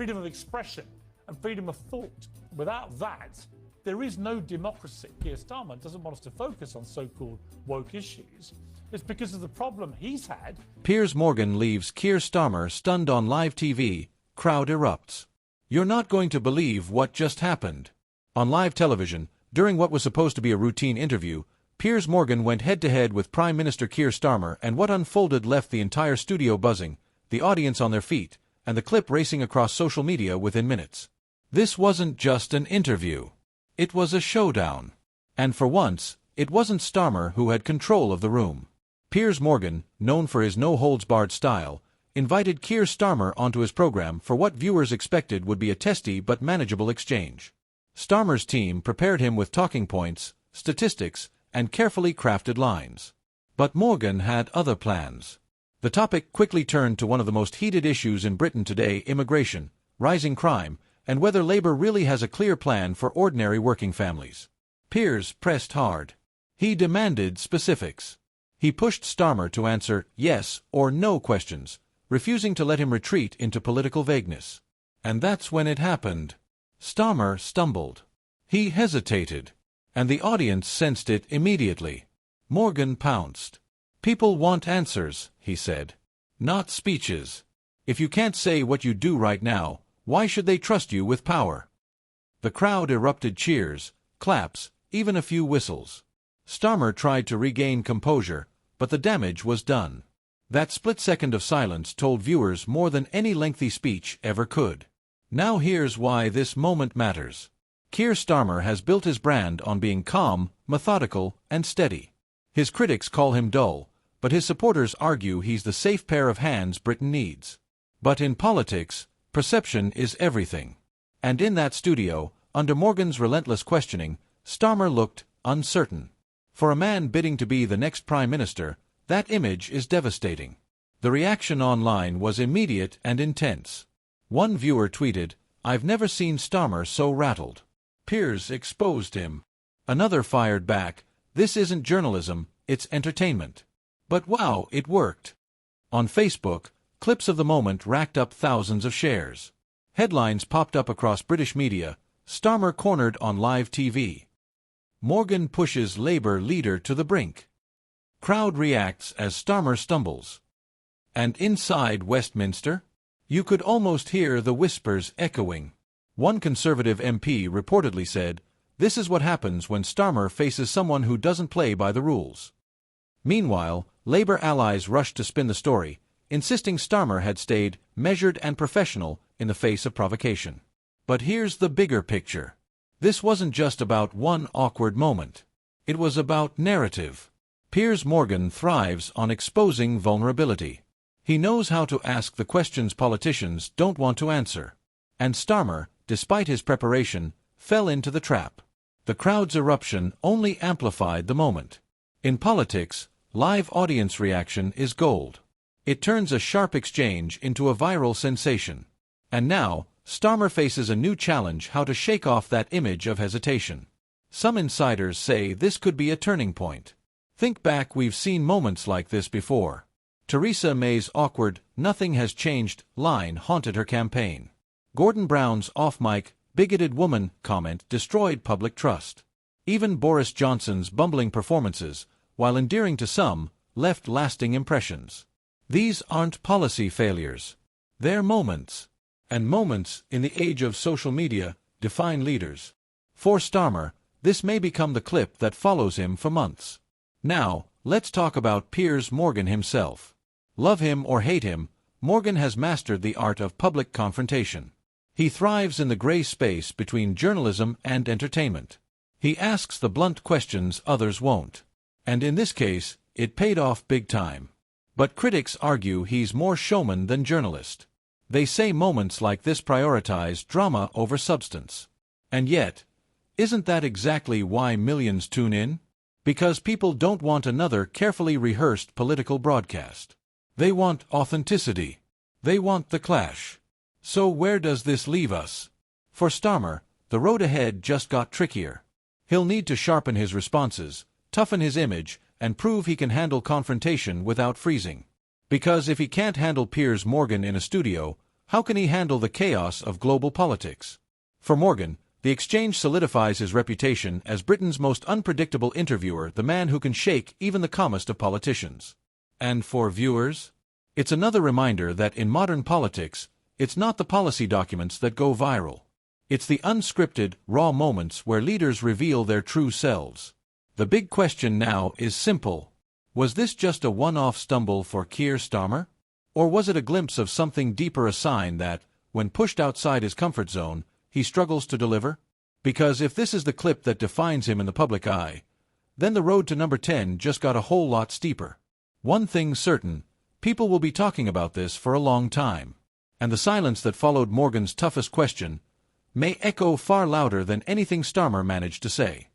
freedom of expression and freedom of thought. Without that, there is no democracy. Keir Starmer doesn't want us to focus on so-called woke issues. It's because of the problem he's had. Piers Morgan leaves Keir Starmer stunned on live TV. Crowd erupts. You're not going to believe what just happened. On live television, during what was supposed to be a routine interview, Piers Morgan went head-to-head with Prime Minister Keir Starmer, and what unfolded left the entire studio buzzing, the audience on their feet, and the clip racing across social media within minutes. This wasn't just an interview. It was a showdown. And for once, it wasn't Starmer who had control of the room. Piers Morgan, known for his no-holds-barred style, invited Keir Starmer onto his program for what viewers expected would be a testy but manageable exchange. Starmer's team prepared him with talking points, statistics, and carefully crafted lines. But Morgan had other plans. The topic quickly turned to one of the most heated issues in Britain today: immigration, rising crime, and whether Labour really has a clear plan for ordinary working families. Piers pressed hard. He demanded specifics. He pushed Starmer to answer yes or no questions, refusing to let him retreat into political vagueness. And that's when it happened. Starmer stumbled. He hesitated. And the audience sensed it immediately. Morgan pounced. "People want answers," he said. "Not speeches. If you can't say what you do right now, why should they trust you with power?" The crowd erupted cheers, claps, even a few whistles. Starmer tried to regain composure, but the damage was done. That split second of silence told viewers more than any lengthy speech ever could. Now here's why this moment matters. Keir Starmer has built his brand on being calm, methodical, and steady. His critics call him dull, but his supporters argue he's the safe pair of hands Britain needs. But in politics, perception is everything. And in that studio, under Morgan's relentless questioning, Starmer looked uncertain. For a man bidding to be the next Prime Minister, that image is devastating. The reaction online was immediate and intense. One viewer tweeted, "I've never seen Starmer so rattled. Piers exposed him." Another fired back, "This isn't journalism, it's entertainment." But wow, it worked. On Facebook, clips of the moment racked up thousands of shares. Headlines popped up across British media: Starmer cornered on live TV. Morgan pushes Labour leader to the brink. Crowd reacts as Starmer stumbles. And inside Westminster, you could almost hear the whispers echoing. One Conservative MP reportedly said, "This is what happens when Starmer faces someone who doesn't play by the rules." Meanwhile, Labour allies rushed to spin the story, insisting Starmer had stayed measured and professional in the face of provocation. But here's the bigger picture. This wasn't just about one awkward moment. It was about narrative. Piers Morgan thrives on exposing vulnerability. He knows how to ask the questions politicians don't want to answer. And Starmer, despite his preparation, fell into the trap. The crowd's eruption only amplified the moment. In politics, live audience reaction is gold. It turns a sharp exchange into a viral sensation. And now, Starmer faces a new challenge: how to shake off that image of hesitation. Some insiders say this could be a turning point. Think back, we've seen moments like this before. Theresa May's awkward, "nothing has changed" line haunted her campaign. Gordon Brown's off-mic, "bigoted woman" comment destroyed public trust. Even Boris Johnson's bumbling performances, while endearing to some, left lasting impressions. These aren't policy failures. They're moments. And moments, in the age of social media, define leaders. For Starmer, this may become the clip that follows him for months. Now, let's talk about Piers Morgan himself. Love him or hate him, Morgan has mastered the art of public confrontation. He thrives in the gray space between journalism and entertainment. He asks the blunt questions others won't. And in this case, it paid off big time. But critics argue he's more showman than journalist. They say moments like this prioritize drama over substance. And yet, isn't that exactly why millions tune in? Because people don't want another carefully rehearsed political broadcast. They want authenticity. They want the clash. So where does this leave us? For Starmer, the road ahead just got trickier. He'll need to sharpen his responses, toughen his image, and prove he can handle confrontation without freezing. Because if he can't handle Piers Morgan in a studio, How can he handle the chaos of global politics? For Morgan, the exchange solidifies his reputation as Britain's most unpredictable interviewer, the man who can shake even the calmest of politicians. And for viewers, it's another reminder that in modern politics, it's not the policy documents that go viral. It's the unscripted, raw moments where leaders reveal their true selves. The big question now is simple. Was this just a one-off stumble for Keir Starmer? Or was it a glimpse of something deeper, a sign that, when pushed outside his comfort zone, he struggles to deliver? Because if this is the clip that defines him in the public eye, then the road to number 10 just got a whole lot steeper. One thing's certain, people will be talking about this for a long time. And the silence that followed Morgan's toughest question may echo far louder than anything Starmer managed to say.